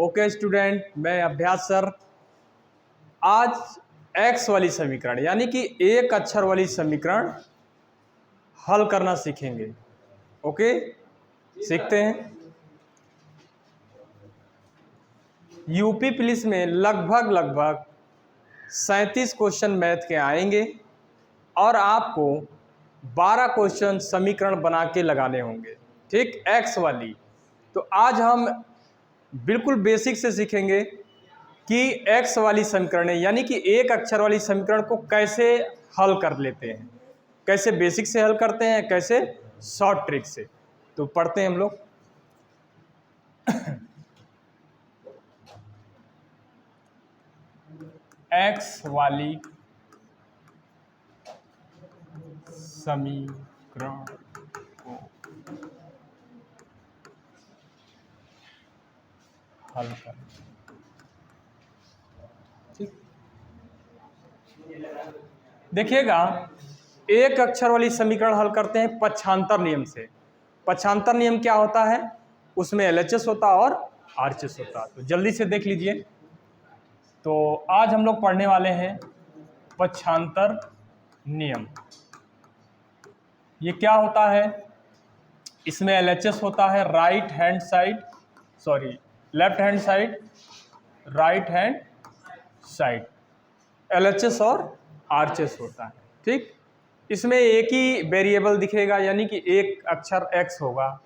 Okay student, मैं अभ्यास sir आज एक्स वाली समीकरण यानी कि एक अक्षर वाली समीकरण हल करना सीखेंगे। ओके, सीखते हैं। यूपी पुलिस में लगभग 37 क्वेश्चन मैथ के आएंगे और आपको 12 क्वेश्चन समीकरण बना के लगाने होंगे। ठीक, एक्स वाली। तो आज हम बिल्कुल बेसिक से सीखेंगे कि एक्स वाली समीकरण यानी कि एक अक्षर वाली समीकरण को कैसे हल कर लेते हैं, कैसे बेसिक से हल करते हैं, कैसे शॉर्ट ट्रिक से। तो पढ़ते हैं हम लोग। एक्स वाली समीकरण को हल करें। ठीक, देखिएगा, एक अक्षर वाली समीकरण हल करते हैं पक्षांतर नियम से। पक्षांतर नियम क्या होता है? उसमें एलएचएस होता है और आरएचएस होता है। तो जल्दी से देख लीजिए। तो आज हम लोग पढ़ने वाले हैं पक्षांतर नियम। ये क्या होता है? इसमें एलएचएस होता है left hand side, right hand side, LHS और आरएचएस होता है। ठीक, इसमें एक ही वेरिएबल दिखेगा यानी कि एक अक्षर एक्स होगा,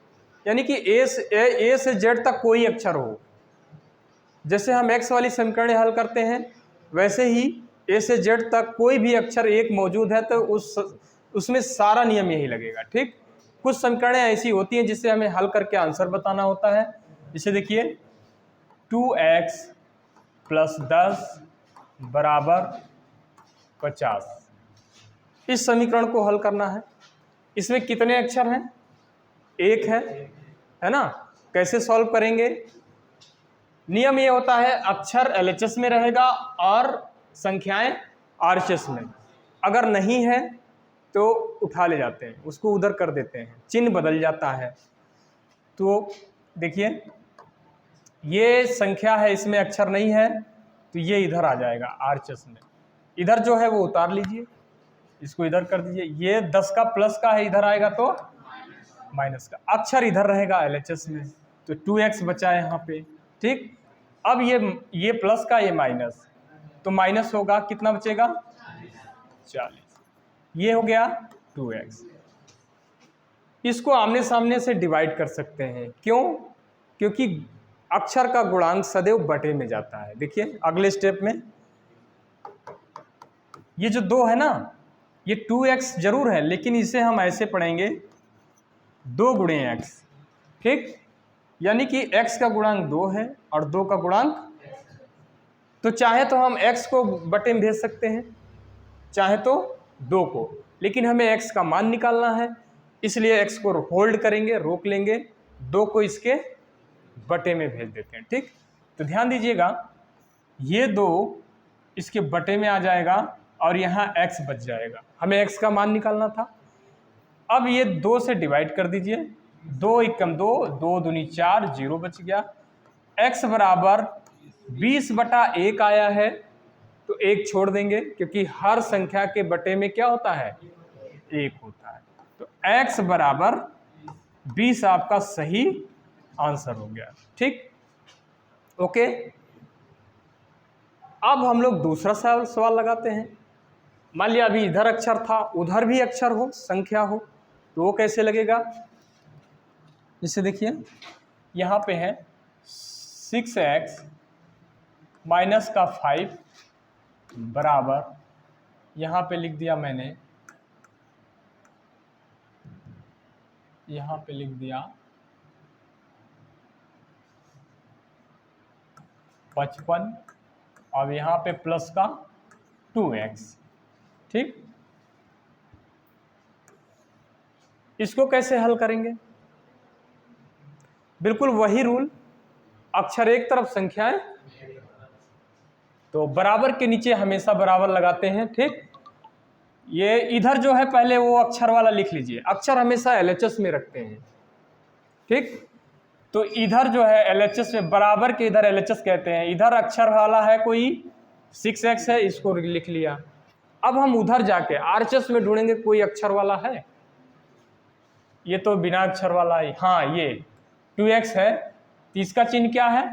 यानी कि ए से जेड तक कोई अक्षर हो। जैसे हम एक्स वाली समीकरण हल करते हैं वैसे ही ए से जेड तक कोई भी अक्षर एक मौजूद है तो उसमें सारा नियम यही लगेगा। ठीक, कुछ समीकरणें ऐसी होती हैं जिससे हमें हल करके आंसर बताना होता है। इसे देखिए, 2x + 10 = 50। इस समीकरण को हल करना है। इसमें कितने अक्षर हैं? एक है ना। कैसे सॉल्व करेंगे? नियम ये होता है, अक्षर एलएचएस में रहेगा और संख्याएं आरएचएस में। अगर नहीं है तो उठा ले जाते हैं, उसको उधर कर देते हैं, चिन्ह बदल जाता है। तो देखिए, ये संख्या है, इसमें अक्षर नहीं है तो ये इधर आ जाएगा आरएचएस में। इधर जो है वो उतार लीजिए, इसको इधर कर दीजिए। ये 10 का प्लस का है, इधर आएगा तो माइनस का। अक्षर इधर रहेगा एलएचएस में, तो 2x बचा है यहाँ पे। ठीक, अब ये प्लस का, ये माइनस, तो माइनस होगा, कितना बचेगा? 40। ये हो गया 2x। इसको आमने सामने से डिवाइड कर सकते हैं। क्यों? क्योंकि अक्षर का गुणांक सदैव बटे में जाता है। देखिए अगले स्टेप में, ये जो 2 है ना, ये 2x जरूर है लेकिन इसे हम ऐसे पढ़ेंगे 2 गुणे x। ठीक, यानी कि x का गुणांक 2 है और 2 का गुणांक, तो चाहे तो हम x को बटे में भेज सकते हैं, चाहे तो 2 को, लेकिन हमें x का मान निकालना है, इसलिए x को होल्ड करेंगे, रोक लेंगे, 2 को इसके बटे में भेज देते हैं। ठीक, तो ध्यान दीजिएगा, ये 2 इसके बटे में आ जाएगा और यहाँ x बच जाएगा। हमें x का मान निकालना था। अब ये 2 से डिवाइड कर दीजिए, 2 एकम 2, 2 दूनी 4, 0 बच गया। x = 20/1 आया है, तो 1 छोड़ देंगे क्योंकि हर संख्या के बटे में क्या होता है? 1 होता है। तो x = 20 आपका सही आंसर हो गया। ठीक, ओके। अब हम लोग दूसरा सवाल लगाते हैं। मान लिया अभी इधर अक्षर था, उधर भी अक्षर हो, संख्या हो, तो वो कैसे लगेगा? इसे देखिए, यहाँ पे है 6x - 5 बराबर, यहाँ पे लिख दिया मैंने, यहाँ पे लिख दिया 55, अब यहाँ पे प्लस का 2x। ठीक, इसको कैसे हल करेंगे? बिल्कुल वही रूल, अक्षर एक तरफ, संख्याएं, तो बराबर के नीचे हमेशा बराबर लगाते हैं। ठीक, ये इधर जो है पहले वो अक्षर वाला लिख लीजिए, अक्षर हमेशा एलएचएस में रखते हैं। ठीक, तो इधर जो है LHS में बराबर के इधर LHS कहते हैं, इधर अक्षर वाला है कोई 6x है, इसको लिख लिया। अब हम उधर जाके RHS में ढूंढेंगे कोई अक्षर वाला है, ये तो बिना अक्षर वाला है, हाँ ये 2x है, तो इसका चिन्ह क्या है,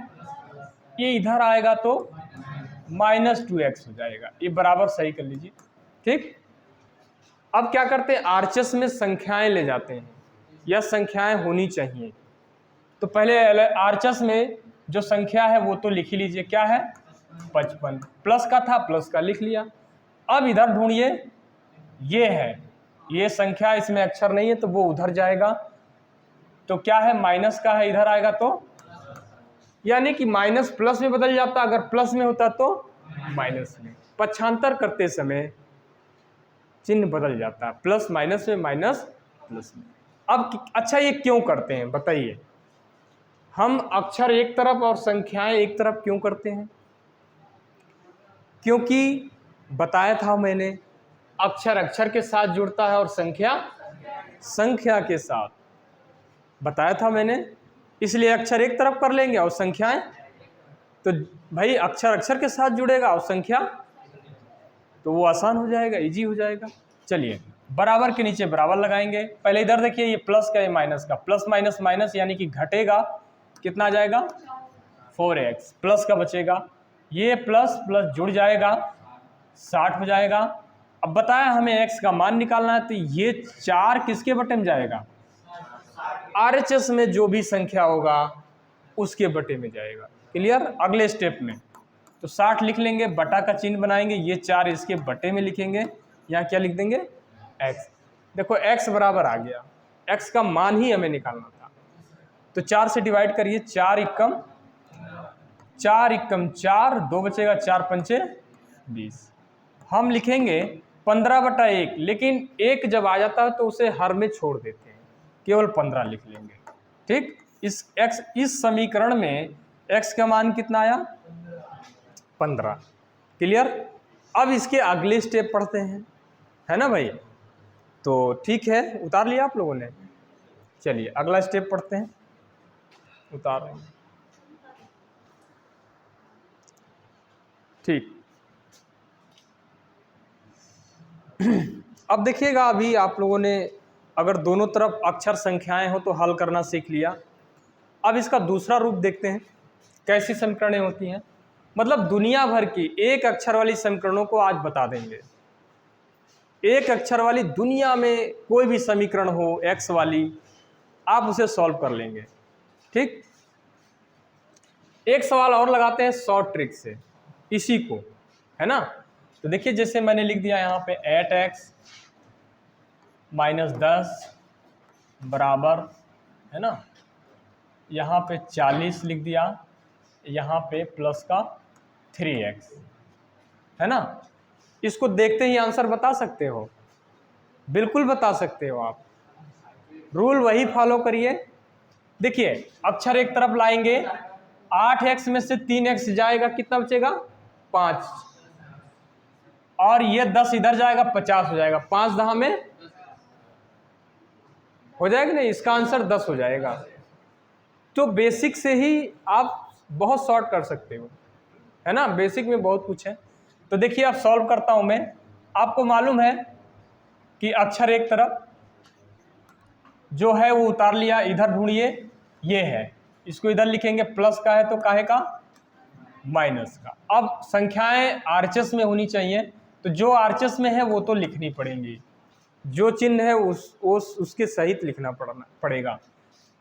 ये इधर आएगा तो -2x हो जाएगा, ये बराबर सही कर लीजिए। ठीक, अब क्या करते हैं, RHS में संख्याएं ले जाते हैं, या संख्याएं होनी चाहिए। तो पहले RHS में जो संख्या है वो तो लिख ही लीजिए, क्या है 55, प्लस का था प्लस का लिख लिया। अब इधर ढूंढिए, ये है, ये संख्या इसमें अक्षर नहीं है तो वो उधर जाएगा, तो क्या है माइनस का है, इधर आएगा तो, यानी कि माइनस प्लस में बदल जाता, अगर प्लस में होता तो माइनस में। पक्षांतर करते समय चिन्ह बदल जाता है, प्लस माइनस में, माइनस प्लस में। अब अच्छा ये क्यों करते हैं बताइए, हम अक्षर एक तरफ और संख्याएं एक तरफ क्यों करते हैं? क्योंकि बताया था मैंने, अक्षर अक्षर के साथ जुड़ता है और संख्या संख्या के साथ, बताया था मैंने, इसलिए अक्षर एक तरफ कर लेंगे और संख्याएं, तो भाई अक्षर अक्षर के साथ जुड़ेगा और संख्या, तो वो आसान हो जाएगा, इजी हो जाएगा। चलिए बराबर के नीचे बराबर लगाएंगे, पहले इधर देखिए ये प्लस का, ये माइनस का, प्लस माइनस माइनस यानी कि घटेगा, कितना आ जाएगा 4x, प्लस का बचेगा, ये प्लस प्लस जुड़ जाएगा 60 हो जाएगा। अब बताया हमें x का मान निकालना है, तो ये 4 किसके बटे में जाएगा, RHS में जो भी संख्या होगा उसके बटे में जाएगा। क्लियर, अगले स्टेप में तो 60 लिख लेंगे, बटा का चिन्ह बनाएंगे, ये 4 इसके बटे में लिखेंगे, यहाँ क्या लिख देंगे x। देखो x बराबर आ गया, x का मान ही हमें निकालना था, तो 4 से डिवाइड करिए, 4 इक्कम 4, 2 बचेगा, 4 पंचे 20। हम लिखेंगे 15/1, लेकिन 1 जब आ जाता है तो उसे हर में छोड़ देते हैं, केवल 15 लिख लेंगे। ठीक, इस समीकरण में x का मान कितना आया 15। क्लियर, अब इसके अगले स्टेप पढ़ते हैं, है ना भाई, तो ठीक है, उतार लिया आप लोगों ने। चलिए अगला स्टेप पढ़ते हैं, उतार रहे हैं। ठीक, अब देखिएगा, अभी आप लोगों ने अगर दोनों तरफ अक्षर संख्याएं हो तो हल करना सीख लिया। अब इसका दूसरा रूप देखते हैं, कैसी समीकरणें होती हैं, मतलब दुनिया भर की एक अक्षर वाली समीकरणों को आज बता देंगे। एक अक्षर वाली दुनिया में कोई भी समीकरण हो x वाली, आप उसे सॉल्व कर लेंगे। ठीक, एक सवाल और लगाते हैं शॉर्ट ट्रिक से इसी को, है ना। तो देखिए जैसे मैंने लिख दिया यहाँ पे 8x - 10 बराबर, है ना, यहाँ पे 40 लिख दिया, यहाँ पे प्लस का 3x, है ना। इसको देखते ही आंसर बता सकते हो, बिल्कुल बता सकते हो आप, रूल वही फॉलो करिए। देखिए अक्षर एक तरफ लाएंगे, 8x में से 3x जाएगा, कितना बचेगा 5, और ये 10 इधर जाएगा 50 हो जाएगा, 5 10 में हो जाएगा नहीं, इसका आंसर 10 हो जाएगा। तो बेसिक से ही आप बहुत शॉर्ट कर सकते हो, है ना, बेसिक में बहुत कुछ है। तो देखिए अब सॉल्व करता हूं मैं, आपको मालूम है कि अक्षर एक तरफ जो है वो उतार लिया, इधर ढूंढिए, ये है, इसको इधर लिखेंगे, प्लस का है तो काहे का माइनस का। अब संख्याएं RHS में होनी चाहिए, तो जो RHS में है वो तो लिखनी पड़ेंगी, जो चिन्ह है उसके सहित लिखना पड़ेगा।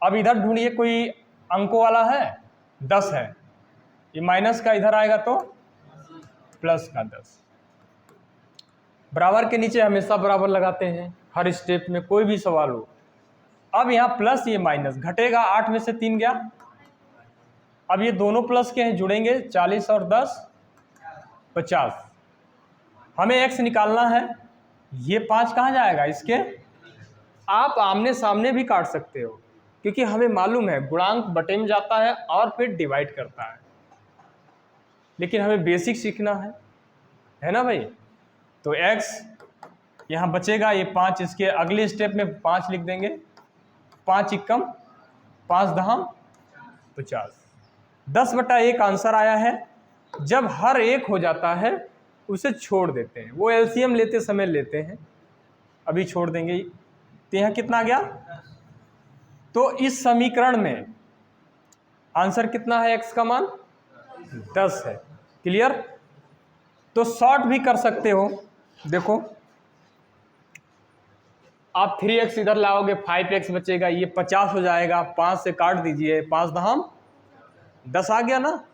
अब इधर ढूंढिए, कोई अंकों वाला है, 10 है, ये माइनस का इधर आएगा तो प्लस का 10। बराबर के नीचे हमेशा बराबर लगाते हैं हर स्टेप में, कोई भी सवाल हो। अब यहाँ प्लस, ये माइनस, घटेगा, 8 में से 3 गया, अब ये दोनों प्लस के हैं, जुड़ेंगे, 40 और 10 50। हमें x निकालना है, ये 5 कहाँ जाएगा, इसके आप आमने सामने भी काट सकते हो, क्योंकि हमें मालूम है गुणांक बटे में जाता है और फिर डिवाइड करता है, लेकिन हमें बेसिक सीखना है ना भाई। तो x यहाँ बचेगा, ये 5, इसके अगले स्टेप में 5 लिख देंगे, 5 इक्कम 5 10 50। 10/1 आंसर आया है। जब हर एक हो जाता है उसे छोड़ देते हैं, वो एलसीएम लेते समय लेते हैं, अभी छोड़ देंगे। तो यहाँ कितना आ गया? तो इस समीकरण में आंसर कितना है? x का मान 10 है। क्लियर? तो शॉर्ट भी कर सकते हो। देखो आप 3x इधर लाओगे 5x बचेगा, ये 50 हो जाएगा, 5 से काट दीजिए, 5 दहम 10 आ गया ना।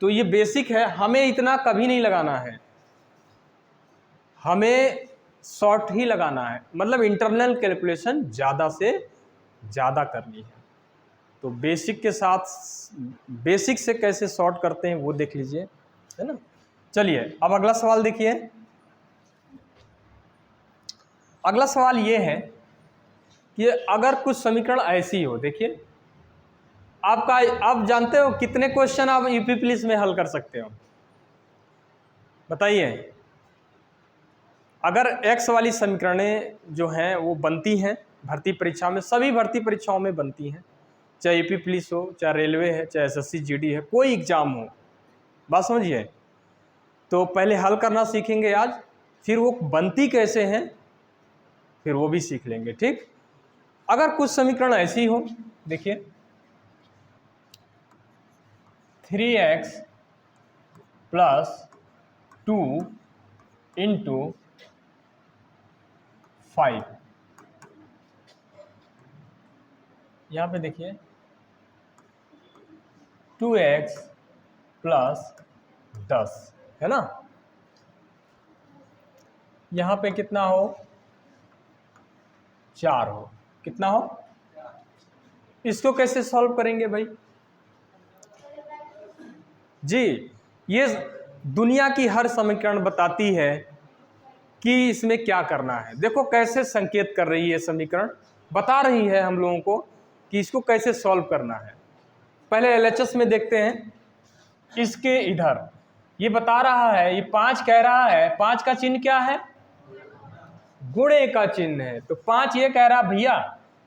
तो ये बेसिक है, हमें इतना कभी नहीं लगाना है, हमें शॉर्ट ही लगाना है, मतलब इंटरनल कैलकुलेशन ज़्यादा से ज़्यादा करनी है। तो बेसिक के साथ, बेसिक से कैसे शॉर्ट करते हैं वो देख लीजिए, है ना। चलिए अब अगला सवाल देखिए। अगला सवाल ये है कि अगर कुछ समीकरण ऐसी हो, देखिए आपका, आप जानते हो कितने क्वेश्चन आप यूपी पुलिस में हल कर सकते हो? बताइए। अगर x वाली समीकरणें जो हैं वो बनती हैं भर्ती परीक्षा में, सभी भर्ती परीक्षाओं में बनती हैं, चाहे यूपी पुलिस हो, चाहे रेलवे है, चाहे एसएससी जीडी है, कोई एग्जाम हो, बात समझिए। तो पहले हल करना सीखेंगे आज, फिर वो बनती कैसे हैं फिर वो भी सीख लेंगे, ठीक। अगर कुछ समीकरण ऐसी हो, देखिए 3x + 2 × 5, यहाँ पे देखिए 2x + 10 है ना। यहाँ पे कितना हो? 4 हो। कितना हो? इसको कैसे सॉल्व करेंगे भाई जी? ये दुनिया की हर समीकरण बताती है कि इसमें क्या करना है। देखो कैसे संकेत कर रही है समीकरण, बता रही है हम लोगों को कि इसको कैसे सॉल्व करना है। पहले एलएचएस में देखते हैं, इसके इधर ये बता रहा है, ये 5 कह रहा है, 5 का चिन्ह क्या है? गुणे का चिन्ह है। तो 5 ये कह रहा भैया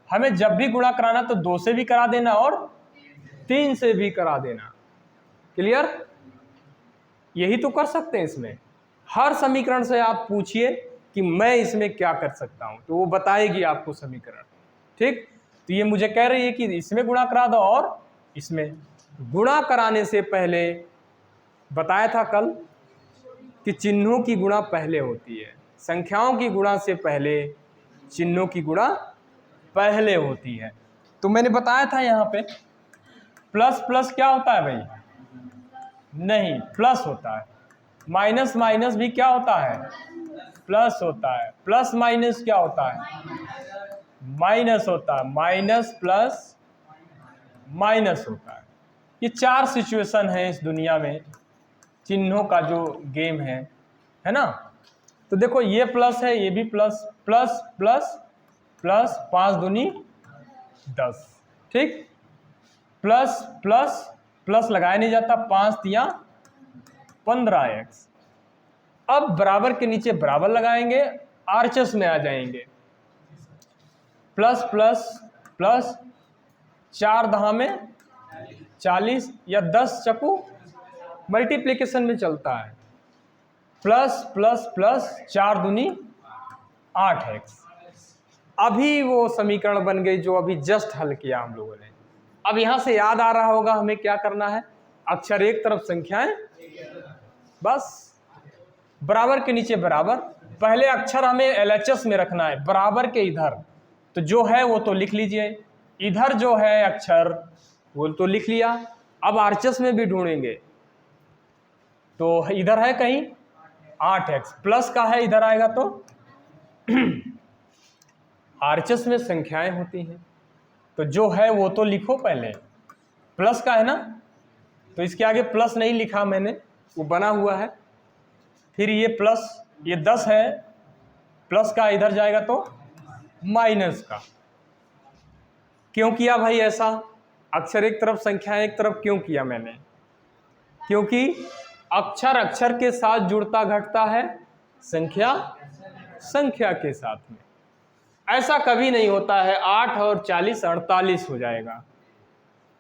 हमें जब भी गुणा कराना तो 2 से भी करा देना और 3 से भी करा देना। क्लियर? यही तो कर सकते हैं इसमें। हर समीकरण से आप पूछिए कि मैं इसमें क्या कर सकता हूं, तो वो बताएगी आपको समीकरण, ठीक। तो ये मुझे कह रही है कि इसमें गुणा करा दो और इसमें। गुणा कराने से पहले बताया था कल कि चिन्हों की गुणा पहले होती है, संख्याओं की गुणा से पहले चिन्हों की गुणा पहले होती है। तो मैंने बताया था यहाँ पे प्लस प्लस क्या होता है भाई? नहीं, प्लस होता है। माइनस माइनस भी क्या होता है? प्लस होता है। प्लस माइनस क्या होता है? माइनस होता है। माइनस प्लस माइनस होता है। ये 4 सिचुएशन है इस दुनिया में, चिन्हों का जो गेम है ना। तो देखो ये प्लस है, ये भी प्लस, प्लस प्लस प्लस, 5 दूनी 10, ठीक। प्लस प्लस प्लस लगाया नहीं जाता, 5 तिया 15x। अब बराबर के नीचे बराबर लगाएंगे, आरचेस में आ जाएंगे। प्लस प्लस प्लस, 4 दहा में 40 या 10 चकू मल्टीप्लिकेशन में चलता है। प्लस प्लस प्लस, 4 दूनी 8x। अभी वो समीकरण बन गई जो अभी जस्ट हल किया हम लोगों ने। अब यहां से याद आ रहा होगा हमें क्या करना है, अक्षर एक तरफ संख्याएं, बस बराबर के नीचे बराबर। पहले अक्षर हमें एलएचएस में रखना है, बराबर के इधर तो जो है वो तो लिख लीजिए, इधर जो है अक्षर वो तो लिख लिया। अब आरचेस में भी ढूंढेंगे तो इधर है कहीं 8x, प्लस का है इधर आएगा तो आरचेस में संख्याएं होती हैं तो जो है वो तो लिखो, पहले प्लस का है ना, तो इसके आगे प्लस नहीं लिखा मैंने, वो बना हुआ है। फिर ये प्लस, ये 10 है, प्लस का इधर जाएगा तो माइनस का। क्यों किया भाई ऐसा? अक्षर एक तरफ संख्या एक तरफ क्यों किया मैंने? क्योंकि अक्षर अक्षर के साथ जुड़ता घटता है, संख्या संख्या के साथ में। ऐसा कभी नहीं होता है 8 और 40 48 हो जाएगा।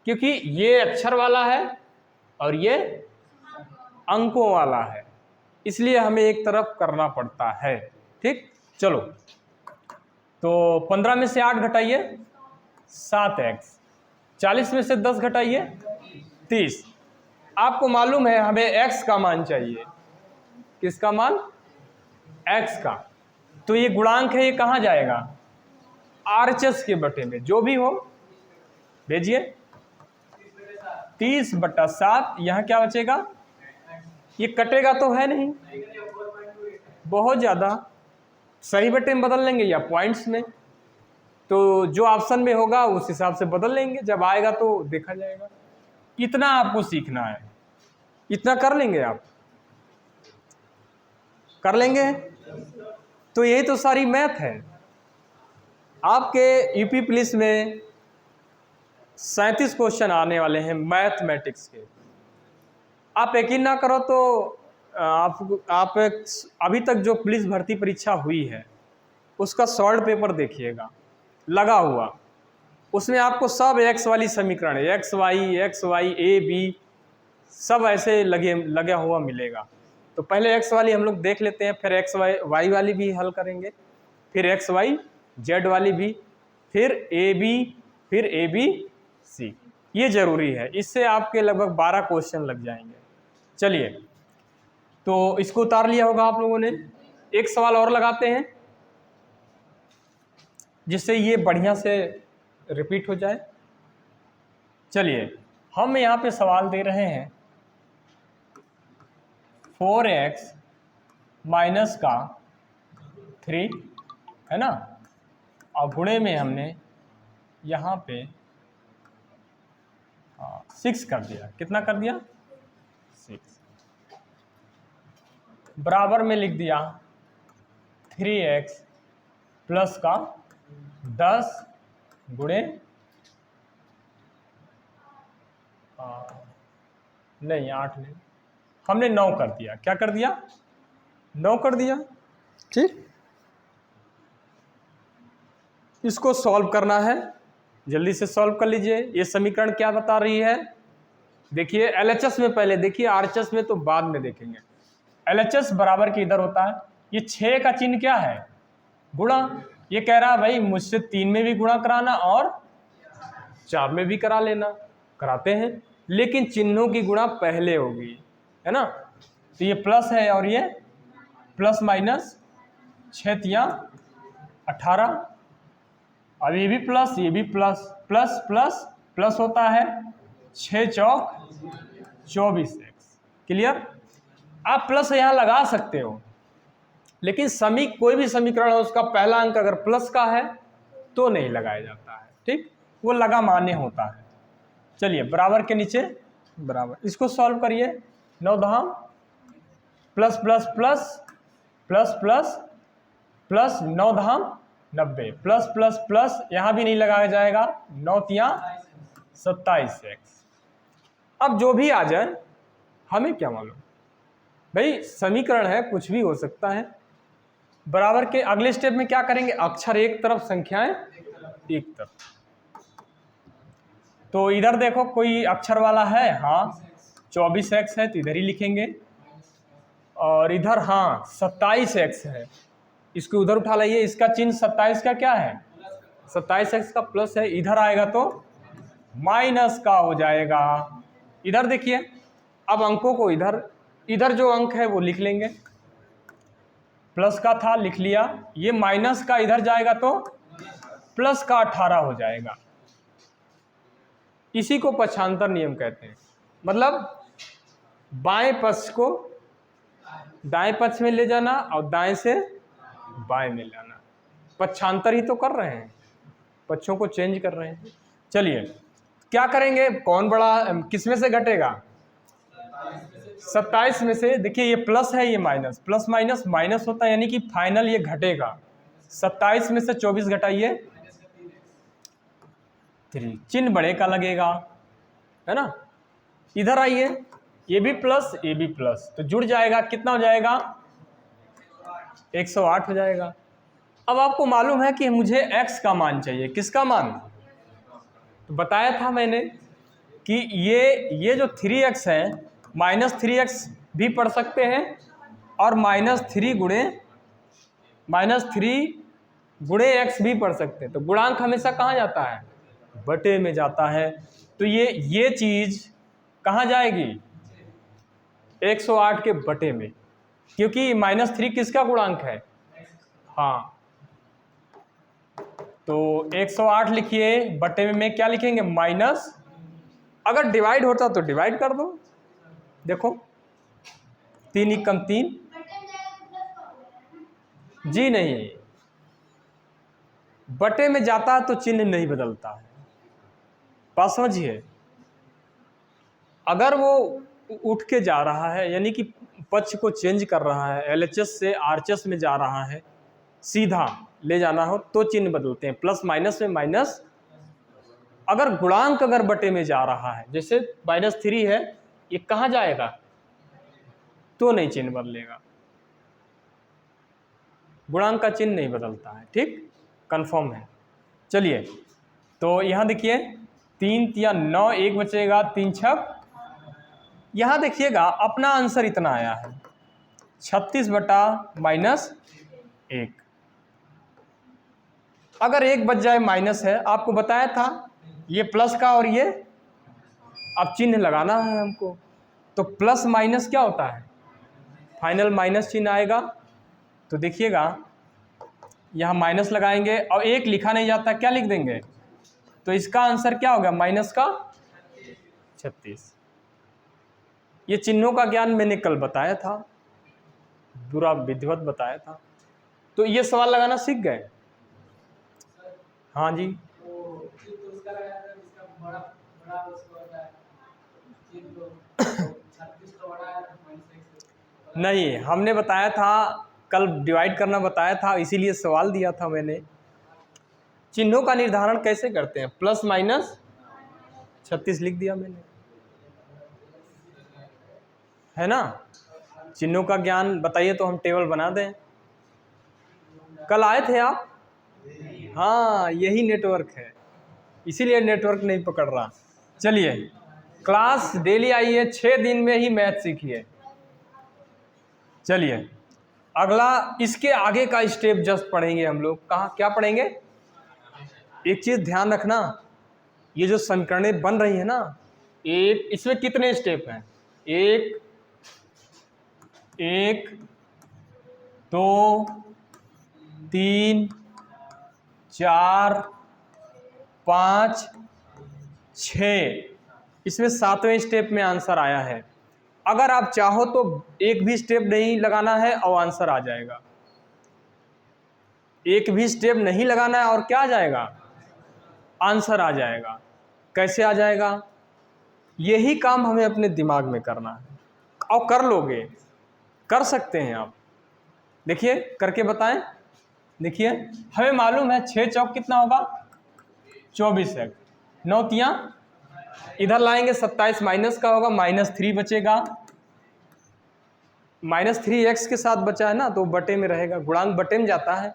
क्योंकि ये अक्षर वाला है और ये अंकों वाला है, इसलिए हमें एक तरफ करना पड़ता है। ठीक, चलो तो 15 में से 8 घटाइए 7x, 40 में से 10 घटाइए 30। आपको मालूम है हमें x का मान चाहिए, किसका मान? x का। तो ये गुणांक है, ये कहाँ जाएगा? RHS के बटे में, जो भी हो भेजिए। 30/7, यहाँ क्या बचेगा? ये कटेगा तो है नहीं, बहुत ज़्यादा, सही बटे में बदल लेंगे या पॉइंट्स में, तो जो ऑप्शन में होगा उस हिसाब से बदल लेंगे, जब आएगा तो देखा जाएगा। इतना आपको सीखना है, इतना कर लेंगे आप, कर लेंगे? तो यही तो सारी मैथ है। आपके यूपी पुलिस में 37 क्वेश्चन आने वाले हैं मैथमेटिक्स के। आप यकीन ना करो तो आप अभी तक जो पुलिस भर्ती परीक्षा हुई है उसका सॉल्व पेपर देखिएगा, लगा हुआ, उसमें आपको सब एक्स वाली समीकरण, एक्स वाई ए बी सब ऐसे लगा हुआ मिलेगा। तो पहले एक्स वाली हम लोग देख लेते हैं, फिर एक्स वाई वाली भी हल करेंगे, फिर एक्स वाई जेड वाली भी, फिर ए बी, फिर ए बी सी। ये जरूरी है, इससे आपके लगभग 12 क्वेश्चन लग जाएंगे। चलिए, तो इसको उतार लिया होगा आप लोगों ने। एक सवाल और लगाते हैं जिससे ये बढ़िया से रिपीट हो जाए। चलिए, हम यहाँ पे सवाल दे रहे हैं 4x माइनस का 3 है ना, और गुणे में हमने यहाँ पे 6 कर दिया। कितना कर दिया? 6। बराबर में लिख दिया 3x प्लस का 10 गुणे नहीं 8 नहीं, हमने 9 कर दिया। क्या कर दिया? 9 कर दिया। ठीक, इसको सॉल्व करना है, जल्दी से सॉल्व कर लीजिए। ये समीकरण क्या बता रही है? देखिए LHS में पहले देखिए, RHS में तो बाद में देखेंगे। LHS बराबर के इधर होता है, ये 6 का चिन्ह क्या है? गुणा। ये कह रहा है भाई मुझसे 3 में भी गुणा कराना और 4 में भी करा लेना, कराते हैं, लेकिन चिन्हों की गुणा पहले होगी, है ना। तो ये प्लस है और ये प्लस माइनस 6 तिया 18, अब ये भी प्लस, ये भी प्लस, प्लस प्लस प्लस होता है 6 चौक 24x। क्लियर? आप प्लस यहाँ लगा सकते हो, लेकिन कोई भी समीकरण है उसका पहला अंक अगर प्लस का है तो नहीं लगाया जाता है। ठीक, वो लगा मान्य होता है। चलिए, बराबर के नीचे बराबर, इसको सॉल्व करिए। 9 दहाम plus plus plus plus plus plus 9 दहाम 90 प्लस प्लस प्लस, यहाँ भी नहीं लगाया जाएगा, 9 तिया 27x। अब जो भी आ जाए हमें क्या मालूम भाई, समीकरण है, कुछ भी हो सकता है। बराबर के अगले स्टेप में क्या करेंगे? अक्षर एक तरफ, संख्याएं एक तरफ। तो इधर देखो कोई अक्षर वाला है, हाँ 24x है तो इधर ही लिखेंगे, और इधर हाँ 27x है, इसको उधर उठा लाइए। इसका चिन्ह 27 का क्या है? 27x का प्लस है, इधर आएगा तो माइनस का हो जाएगा। इधर देखिए, अब अंकों को इधर जो अंक है वो लिख लेंगे, प्लस का था लिख लिया, ये माइनस का इधर जाएगा तो प्लस का 18 हो जाएगा। इसी को पक्षांतर नियम कहते हैं, मतलब बाएं पक्ष को दाएं पक्ष में ले जाना और दाएं से बाएं में लाना। पक्षांतर ही तो कर रहे हैं, पक्षों को चेंज कर रहे हैं। चलिए, क्या करेंगे? कौन बड़ा, किस में से घटेगा? 27 में से। देखिए ये प्लस है, ये माइनस, प्लस माइनस माइनस होता है, यानी कि फाइनल ये घटेगा। 27 में से 24 घटाइए 3, चिन्ह बड़े का लगेगा, है ना। इधर आइए, ये भी प्लस ये भी प्लस, तो जुड़ जाएगा, कितना हो जाएगा? 108 हो जाएगा। अब आपको मालूम है कि मुझे x का मान चाहिए। किसका मान? तो बताया था मैंने, कि ये जो 3x है -3x भी पढ़ सकते हैं और -3 गुणे x भी पढ़ सकते हैं। तो गुणांक हमेशा कहाँ जाता है? बटे में जाता है। तो ये चीज़ कहाँ जाएगी? 108 के बटे में, क्योंकि -3 किसका गुणांक है? हाँ, तो 108 लिखिए, बटे में क्या लिखेंगे? माइनस। अगर डिवाइड होता तो डिवाइड कर दो। देखो 3 एकम 3, जी नहीं, बटे में जाता है तो चिन्ह नहीं बदलता है। बात समझिए, अगर वो उठ के जा रहा है यानी कि पक्ष को चेंज कर रहा है, एलएचएस से आरएचएस में जा रहा है, सीधा ले जाना हो तो चिन्ह बदलते हैं, प्लस माइनस में माइनस। अगर गुणांक अगर बटे में जा रहा है, जैसे -3 है, ये कहाँ जाएगा? तो नहीं चिन्ह बदलेगा, गुणांक का चिन्ह नहीं बदलता है। ठीक, कंफर्म है। चलिए, तो यहाँ देखिए 3 या 9, 1 बचेगा, 3 छक। यहाँ देखिएगा अपना आंसर इतना आया है 36 बटा -1। अगर 1 बच जाए माइनस है, आपको बताया था ये प्लस का और ये, अब चिन्ह लगाना है हमको। तो प्लस माइनस क्या होता है? फाइनल माइनस चिन्ह आएगा। तो देखिएगा यहाँ माइनस लगाएंगे और 1 लिखा नहीं जाता, क्या लिख देंगे? तो इसका आंसर क्या होगा? माइनस का 36। ये चिन्हों का ज्ञान मैंने कल बताया था, पूरा विधिवत बताया था। तो ये सवाल लगाना सीख गए? हाँ जी, नहीं, हमने बताया था कल, डिवाइड करना बताया था, इसीलिए सवाल दिया था मैंने। चिन्हों का निर्धारण कैसे करते हैं? प्लस माइनस 36 लिख दिया मैंने, है ना? चिन्हों का ज्ञान बताइए तो हम टेबल बना दें। कल आए थे आप? हाँ, यही नेटवर्क है, इसीलिए नेटवर्क नहीं पकड़ रहा। चलिए, क्लास डेली आइए, 6 दिन में ही मैथ सीखिए। चलिए, अगला इसके आगे का स्टेप जस्ट पढ़ेंगे हम लोग। कहाँ क्या पढ़ेंगे? एक चीज़ ध्यान रखना, ये जो समीकरणें बन रही है ना, एक, इसमें कितने स्टेप हैं? 1, 2, 3, 4, 5, 6, इसमें 7वें स्टेप में आंसर आया है। अगर आप चाहो तो एक भी स्टेप नहीं लगाना है और आंसर आ जाएगा। एक भी स्टेप नहीं लगाना है और क्या आ जाएगा? आंसर आ जाएगा। कैसे आ जाएगा? यही काम हमें अपने दिमाग में करना है और कर लोगे, कर सकते हैं आप। देखिए करके बताएं। देखिए, हमें मालूम है 6 चौक कितना होगा? 24 है। 9 तियां इधर लाएंगे, 27 माइनस का होगा, -3 बचेगा। -3x के साथ बचा है ना, तो बटे में रहेगा, गुणांक बटे में जाता है।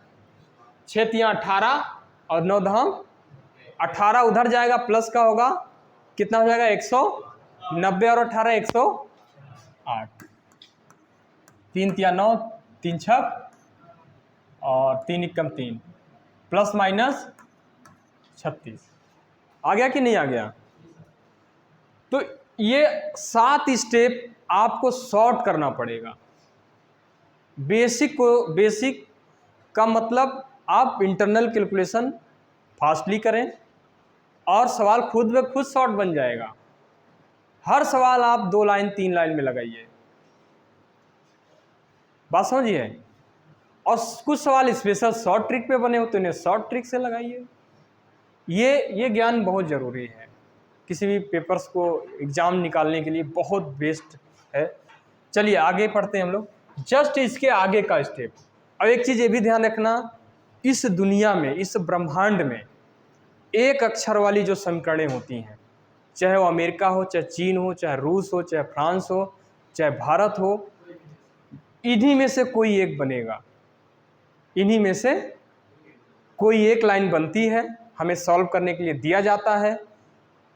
6 तियां 18 और 9 धाम 18 उधर जाएगा, प्लस का होगा, कितना हो जाएगा? 190 और 18 108। 3 तियां 9, 3 छक और 3 एकम 3, प्लस माइनस 36। आ गया कि नहीं आ गया? तो ये 7 स्टेप आपको सॉर्ट करना पड़ेगा। बेसिक का मतलब आप इंटरनल कैलकुलेशन फास्टली करें और सवाल खुद ब खुद शॉर्ट बन जाएगा। हर सवाल आप 2 लाइन 3 लाइन में लगाइए, बात समझिए। और कुछ सवाल स्पेशल शॉर्ट ट्रिक पे बने हो तो इन्हें शॉर्ट ट्रिक से लगाइए। ये ज्ञान बहुत ज़रूरी है, किसी भी पेपर्स को एग्ज़ाम निकालने के लिए बहुत बेस्ट है। चलिए आगे पढ़ते हैं हम लोग। जस्ट इसके आगे का स्टेप। अब एक चीज़ ये भी ध्यान रखना, इस दुनिया में, इस ब्रह्मांड में एक अक्षर वाली जो समीकरणें होती हैं, चाहे वो अमेरिका हो, चाहे चीन हो, चाहे रूस हो, चाहे फ्रांस हो, चाहे भारत हो, इन्हीं में से कोई एक बनेगा। इन्हीं में से कोई एक लाइन बनती है, हमें सॉल्व करने के लिए दिया जाता है,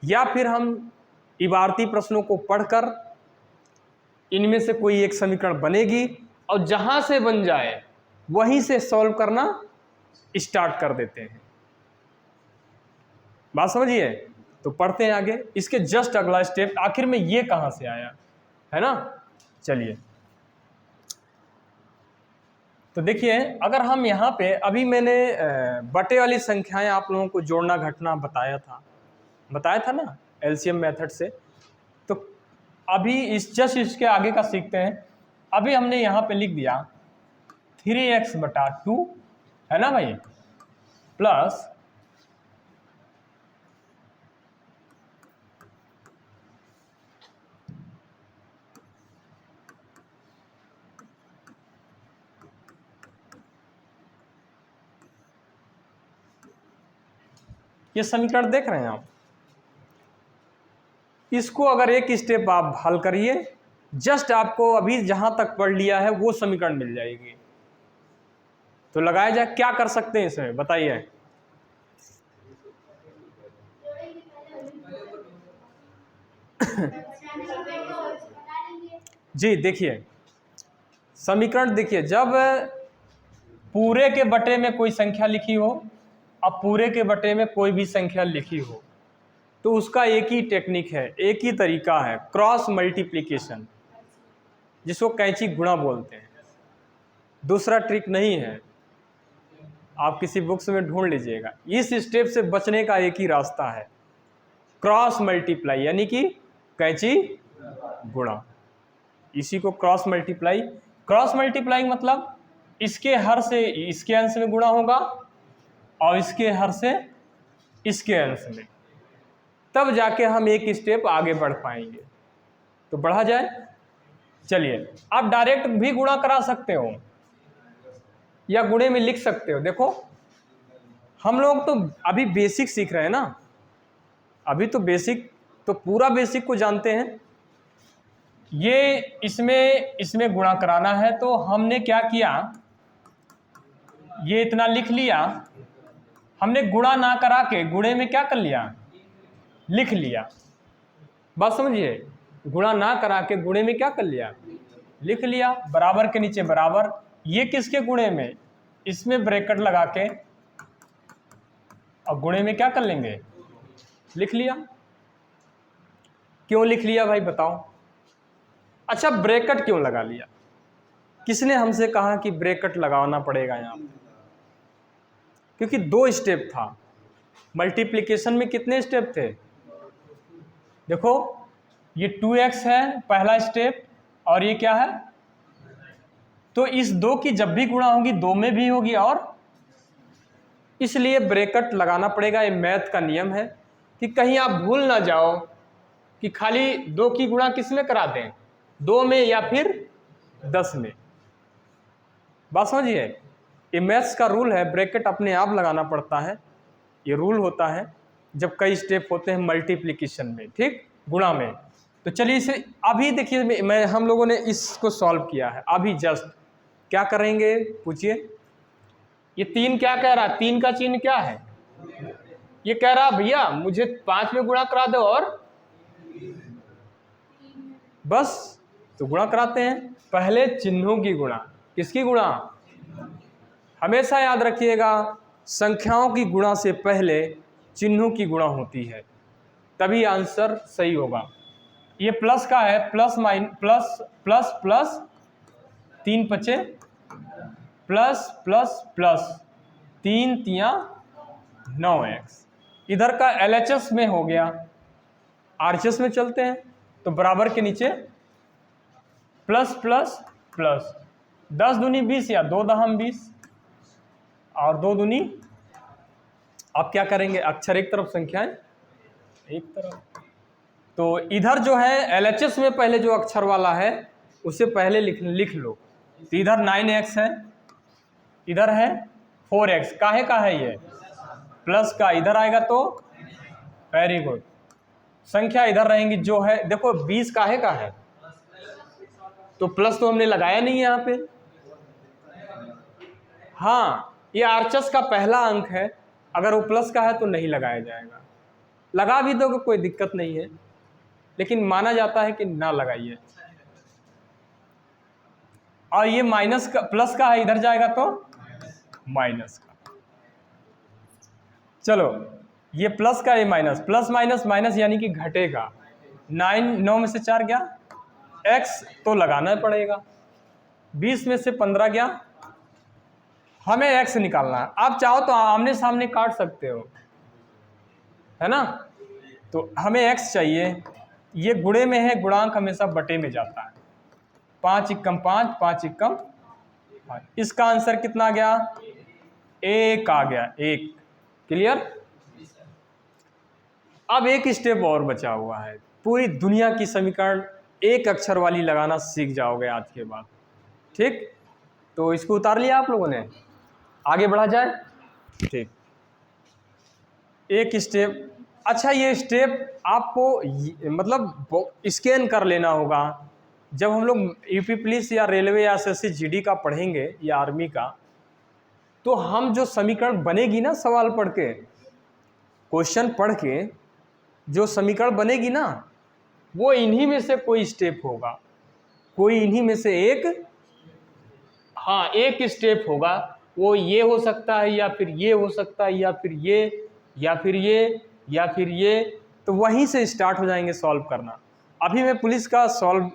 या फिर हम इबारती प्रश्नों को पढ़कर इनमें से कोई एक समीकरण बनेगी और जहां से बन जाए वहीं से सॉल्व करना स्टार्ट कर देते हैं। बात समझिए? तो पढ़ते हैं आगे। इसके जस्ट अगला स्टेप, आखिर में ये कहां से आया, है ना? चलिए, तो देखिए, अगर हम यहाँ पे, अभी मैंने बटे वाली संख्याएं आप लोगों को जोड़ना घटना बताया था ना एलसीएम मेथड से। तो अभी इसके आगे का सीखते हैं। अभी हमने यहाँ पे लिख दिया 3x/2, है ना भाई, प्लस ये समीकरण देख रहे हैं आप, इसको अगर एक स्टेप आप हल करिए, जस्ट आपको अभी जहां तक पढ़ लिया है वो समीकरण मिल जाएगी। तो लगाया जाए, क्या कर सकते हैं इसमें बताइए? जी देखिए, समीकरण देखिए, जब पूरे के बटे में कोई संख्या लिखी हो, अब पूरे के बटे में कोई भी संख्या लिखी हो, तो उसका एक ही टेक्निक है, एक ही तरीका है, क्रॉस मल्टीप्लिकेशन, जिसको कैंची गुणा बोलते हैं। दूसरा ट्रिक नहीं है, आप किसी बुक्स में ढूंढ लीजिएगा। इस स्टेप से बचने का एक ही रास्ता है, क्रॉस मल्टीप्लाई, यानी कि कैंची गुणा। इसी को क्रॉस मल्टीप्लाई मतलब इसके हर से इसके अंश में गुणा होगा और इसके हर से इसके अंश में, तब जाके हम एक स्टेप आगे बढ़ पाएंगे। तो बढ़ा जाए। चलिए, आप डायरेक्ट भी गुणा करा सकते हो या गुणे में लिख सकते हो। देखो, हम लोग तो अभी बेसिक सीख रहे हैं ना, अभी तो बेसिक, तो पूरा बेसिक को जानते हैं। ये इसमें गुणा कराना है, तो हमने क्या किया, ये इतना लिख लिया, हमने गुणा ना करा के गुणे में क्या कर लिया, लिख लिया। बात समझिए, गुणा ना करा के गुणे में क्या कर लिया, लिख लिया। बराबर के नीचे बराबर, ये किसके गुणे में, इसमें ब्रैकेट लगा के और गुणे में क्या कर लेंगे, लिख लिया। क्यों लिख लिया भाई बताओ? अच्छा, ब्रैकेट क्यों लगा लिया? किसने हमसे कहा कि ब्रैकेट लगाना पड़ेगा यहाँ पे? क्योंकि 2 स्टेप था। मल्टीप्लिकेशन में कितने स्टेप थे? देखो, ये 2x है पहला स्टेप, और ये क्या है, तो इस 2 की जब भी गुणा होगी 2 में भी होगी, और इसलिए ब्रैकेट लगाना पड़ेगा। ये मैथ का नियम है कि कहीं आप भूल ना जाओ कि खाली 2 की गुणा किस में करा दें, 2 में या फिर 10 में। बात समझिए, ये मैथ्स का रूल है, ब्रैकेट अपने आप लगाना पड़ता है। ये रूल होता है जब कई स्टेप होते हैं मल्टीप्लिकेशन में, ठीक, गुणा में। तो चलिए इसे अभी देखिए, हम लोगों ने इसको सॉल्व किया है अभी जस्ट। क्या करेंगे पूछिए? ये 3 क्या कह रहा, 3 का चिन्ह क्या है? ये कह रहा भैया मुझे 5 में गुणा करा दो, और बस, तो गुणा कराते हैं। पहले चिन्हों की गुणा, किसकी गुणा? हमेशा याद रखिएगा, संख्याओं की गुणा से पहले चिन्हों की गुणा होती है, तभी आंसर सही होगा। ये प्लस का है, प्लस 3 पचे प्लस प्लस प्लस 3 तिया 9x। इधर का LHS में हो गया, RHS में चलते हैं। तो बराबर के नीचे प्लस प्लस प्लस 10 दूनी 20 या 2 दहम 20 और 2 दूनी, आप क्या करेंगे, अक्षर एक तरफ संख्याएं एक तरफ। तो इधर जो है LHS में पहले जो अक्षर वाला है उसे पहले लिख लो। तो इधर 9x है, इधर है 4x। काहे का है ये, प्लस का, इधर आएगा तो वेरी गुड, संख्या इधर रहेंगी जो है। देखो 20 काहे का है, तो प्लस तो हमने लगाया नहीं है यहाँ पे। हाँ, ये RHS का पहला अंक है, अगर वो प्लस का है तो नहीं लगाया जाएगा। लगा भी दोगे कोई दिक्कत नहीं है। लेकिन माना जाता है कि ना लगाइए। और ये माइनस का प्लस का है, इधर जाएगा तो माइनस का। चलो ये प्लस का, ये माइनस, प्लस माइनस माइनस यानी कि घटेगा। 9 में से 4 गया, x तो लगाना पड़ेगा। 20 में से 15 गया, हमें x निकालना है। आप चाहो तो आमने सामने काट सकते हो, है ना। तो हमें x चाहिए, ये गुणे में है, गुणांक हमेशा बटे में जाता है। 5 एकम 5, 5 एकम 5। इसका आंसर कितना आ गया? 1 आ गया, 1। क्लियर। अब एक स्टेप और बचा हुआ है, पूरी दुनिया की समीकरण एक अक्षर वाली लगाना सीख जाओगे आज के बाद, ठीक। तो इसको उतार लिया आप लोगों ने, आगे बढ़ा जाए, ठीक। एक स्टेप, अच्छा ये स्टेप आपको मतलब स्कैन कर लेना होगा। जब हम लोग यूपी पुलिस या रेलवे या एसएससी जीडी का पढ़ेंगे या आर्मी का, तो हम जो समीकरण बनेगी ना, सवाल पढ़ के, क्वेश्चन पढ़ के जो समीकरण बनेगी ना, वो इन्हीं में से कोई स्टेप होगा, कोई इन्हीं में से एक, हाँ एक स्टेप होगा। वो ये हो सकता है, या फिर ये हो सकता है, या फिर ये, या फिर ये, या फिर ये। तो वहीं से स्टार्ट हो जाएंगे सॉल्व करना। अभी मैं पुलिस का सॉल्व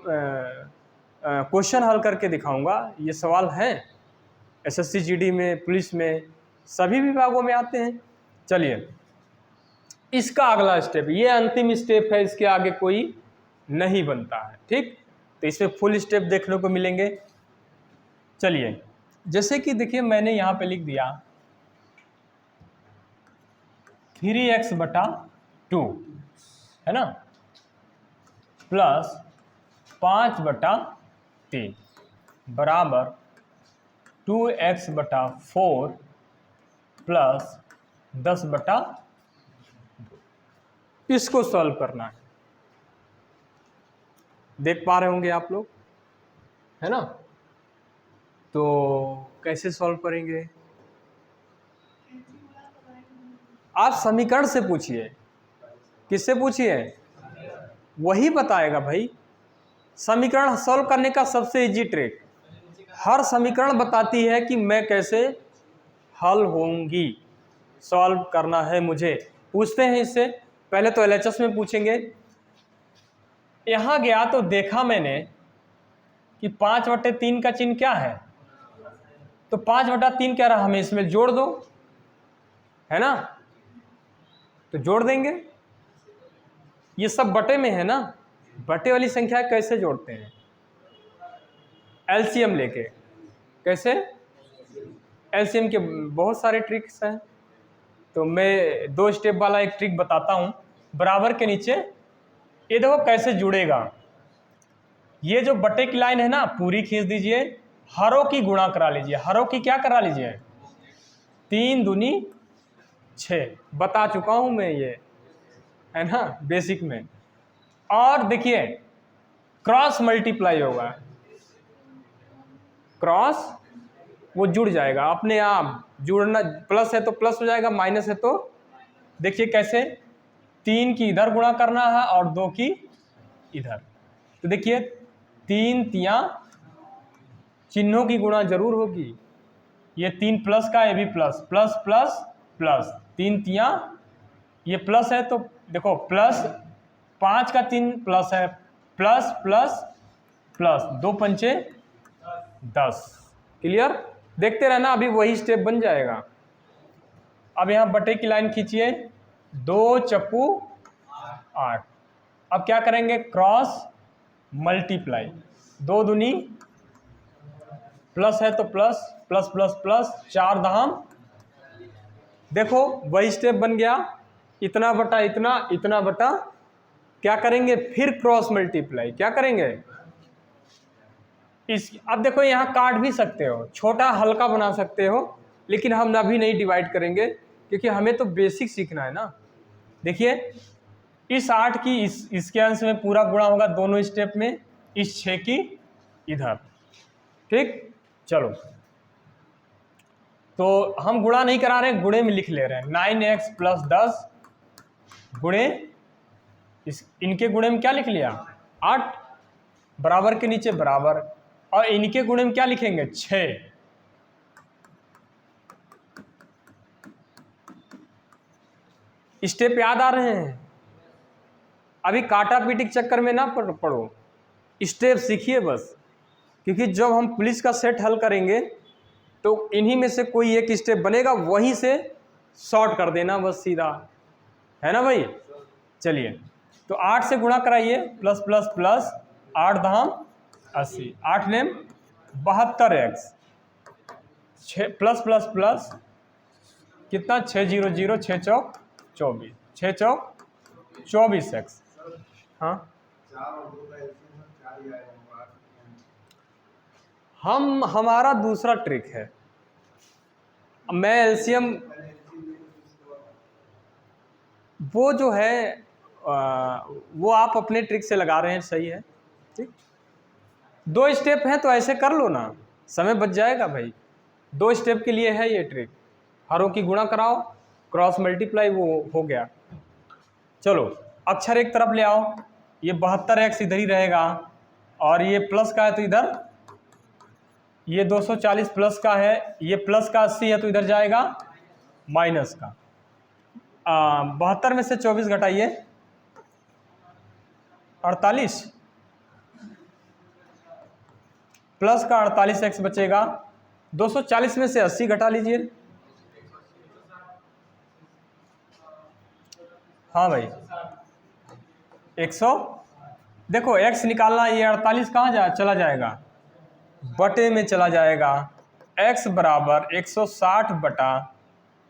क्वेश्चन हल करके दिखाऊंगा। ये सवाल हैं एसएससी जीडी में, पुलिस में, सभी विभागों में आते हैं। चलिए इसका अगला स्टेप, ये अंतिम स्टेप है, इसके आगे कोई नहीं बनता है, ठीक। तो इसमें फुल स्टेप देखने को मिलेंगे। चलिए जैसे कि देखिए मैंने यहाँ पे लिख दिया 3x/2, है ना, प्लस 5/3 बराबर 2x/4 प्लस 10/2। इसको सॉल्व करना है, देख पा रहे होंगे आप लोग, है ना। तो कैसे सॉल्व करेंगे? आप समीकरण से पूछिए। किससे पूछिए? वही बताएगा भाई। समीकरण सॉल्व करने का सबसे इजी ट्रिक, हर समीकरण बताती है कि मैं कैसे हल होंगी, सॉल्व करना है मुझे। पूछते हैं इससे, पहले तो एलएचएस में पूछेंगे। यहां गया तो देखा मैंने कि 5/3 का चिन्ह क्या है, तो 5/3 कह रहा, हमें इसमें जोड़ दो, है ना। तो जोड़ देंगे, ये सब बटे में है ना, बटे वाली संख्या कैसे जोड़ते हैं? एलसीएम लेके। कैसे? एलसीएम के बहुत सारे ट्रिक्स हैं, तो मैं 2 स्टेप वाला एक ट्रिक बताता हूं। बराबर के नीचे ये देखो कैसे जुड़ेगा। ये जो बटे की लाइन है ना, पूरी खींच दीजिए, हरों की गुणा करा लीजिए। हरों की क्या करा लीजिए? 3 दूनी 6, बता चुका हूं मैं ये, है ना, बेसिक में। और देखिए क्रॉस मल्टीप्लाई होगा, क्रॉस वो जुड़ जाएगा अपने आप। जुड़ना, प्लस है तो प्लस हो जाएगा, माइनस है तो देखिए कैसे, 3 की इधर गुणा करना है और 2 की इधर। तो देखिए 3 तियां, चिन्हों की गुणा जरूर होगी। ये 3 प्लस का, ये भी प्लस, प्लस प्लस प्लस, 3 तियां, ये प्लस है तो देखो प्लस, 5 का 3 प्लस है, प्लस प्लस प्लस, 2 पंचे 10। क्लियर? देखते रहना, अभी वही स्टेप बन जाएगा। अब यहाँ बटे की लाइन खींचिए, 2 चक्कू 8। अब क्या करेंगे? क्रॉस मल्टीप्लाई, 2 दूनी, प्लस है तो प्लस, प्लस प्लस प्लस, 4 दहम, देखो वही स्टेप बन गया। इतना बटा इतना, इतना बटा, क्या करेंगे? फिर क्रॉस मल्टीप्लाई। क्या करेंगे? अब देखो यहाँ काट भी सकते हो, छोटा हल्का बना सकते हो, लेकिन हम अभी नहीं डिवाइड करेंगे क्योंकि हमें तो बेसिक सीखना है ना। देखिए इस 8 की इसके अंश में पूरा गुणा होगा दोनों स्टेप में, इस 6 की इधर, ठीक। चलो तो हम गुणा नहीं करा रहे हैं, गुणे में लिख ले रहे हैं। 9x + 10 गुणे इनके गुणे में क्या लिख लिया 8, बराबर के नीचे बराबर, और इनके गुणे में क्या लिखेंगे 6। स्टेप याद आ रहे हैं? अभी काटा पीटी के चक्कर में ना पड़ो, स्टेप सीखिए बस, क्योंकि जब हम पुलिस का सेट हल करेंगे तो इन्हीं में से कोई एक स्टेप बनेगा, वहीं से शॉर्ट कर देना बस सीधा, है ना भाई। चलिए तो 8 से गुणा कराइए, प्लस प्लस प्लस 8 धाम 80, 8 name 72x, 6 plus plus plus कितना 6 0 0 6 चौक 24, 6 चौक 24x। हाँ हमारा दूसरा ट्रिक है, मैं एलसीएम वो जो है वो आप अपने ट्रिक से लगा रहे हैं, सही है, ठीक। 2 स्टेप हैं तो ऐसे कर लो ना, समय बच जाएगा भाई। 2 स्टेप के लिए है ये ट्रिक, हरों की गुणा कराओ, क्रॉस मल्टीप्लाई, वो हो गया। चलो अक्षर एक तरफ ले आओ, ये 72x इधर ही रहेगा, और ये प्लस का है तो इधर, ये 240 प्लस का है, ये प्लस का 80 है तो इधर जाएगा माइनस का। 72 में से 24 घटाइए 48, प्लस का 48x बचेगा, 240 में से 80 घटा लीजिए। हाँ भाई 100, देखो x निकालना, ये 48 कहाँ चला जाएगा, बटे में चला जाएगा, x बराबर 160 बटा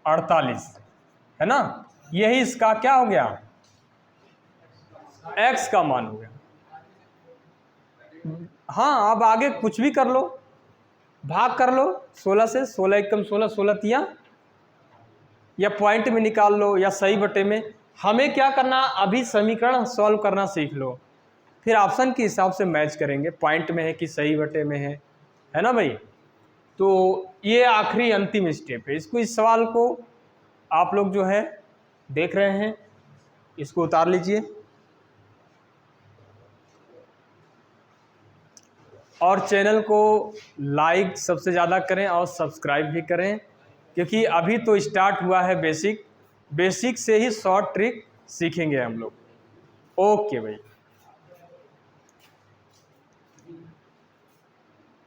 48, है ना। यही इसका क्या हो गया, x का मान हो गया। हाँ अब आगे कुछ भी कर लो, भाग कर लो 16 से, 16 एकम 16, 16 तिया, या पॉइंट में निकाल लो, या सही बटे में। हमें क्या करना, अभी समीकरण सॉल्व करना सीख लो, फिर ऑप्शन के हिसाब से मैच करेंगे, पॉइंट में है कि सही बटे में है ना भाई। तो ये आखिरी अंतिम स्टेप है, इस सवाल को आप लोग जो है देख रहे हैं, इसको उतार लीजिए और चैनल को लाइक सबसे ज़्यादा करें और सब्सक्राइब भी करें, क्योंकि अभी तो स्टार्ट हुआ है बेसिक से ही शॉर्ट ट्रिक सीखेंगे हम लोग। ओके भाई।